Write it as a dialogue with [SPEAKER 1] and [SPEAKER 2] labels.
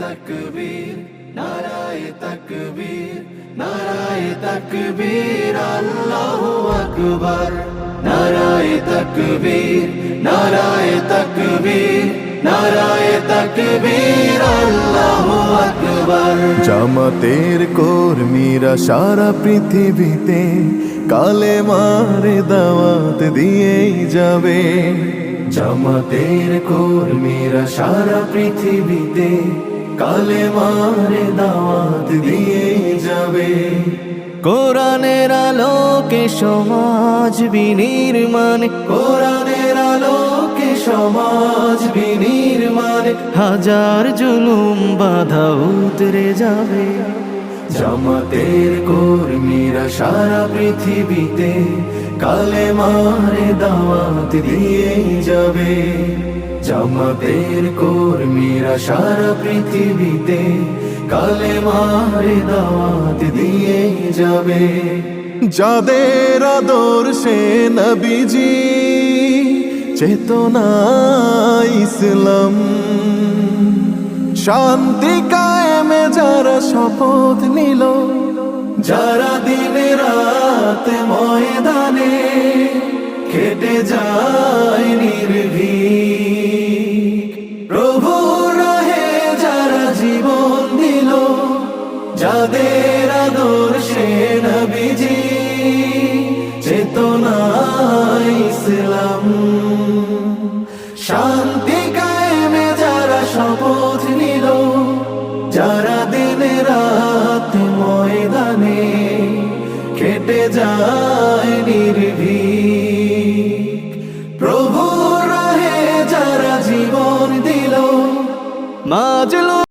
[SPEAKER 1] তাকবীর নারায়ে তাকবীর নারায়ে তাকবীর আল্লাহু আকবার নারায়ে তাকবীর নারায়ে তাকবীর নারায়ে তাকবীর আল্লাহু আকবার।
[SPEAKER 2] জামাতের কর্মীরা সারা পৃথিবীতে কালেমার দাওয়াত দিয়েই যাবে।
[SPEAKER 1] জামাতের কর্মীরা সারা পৃথিবীতে কালেমার দাওয়াত দিয়েই যাবে।
[SPEAKER 2] কোরআনের আলোকে সমাজ বিনির্মাণ,
[SPEAKER 1] কোরআনের আলোকে সমাজ বিনির্মাণ,
[SPEAKER 2] হাজার জুলুম বাধা উতরে যাবে।
[SPEAKER 1] জামাতের কর্মীরা সারা পৃথিবীতে কালেমার দাওয়াত দিয়েই যাবে। জামাতের কর্মীরা সারা পৃথিবীতে কালেমার দাওয়াত দিয়েই যাবে।
[SPEAKER 2] যাদের আদর্শে নবীজি চেতনা ইসলাম, শান্তি কায়েমে যারা শপথ নিল,
[SPEAKER 1] যারা দিনে রাত ময়দানে খেটে যায় নির্ভীক, প্রভুর রাহে যারা জীবন দিল, যাদের আদর্শে নবীজি চেতনা ইসলাম, শান্তি কায়েমে যারা শপথ নিল, যারা দিনে রাত ময়দানে খেটে যায় নির্ভীক, প্রভুর রাহে যারা জীবন দিল,
[SPEAKER 2] মাজলুম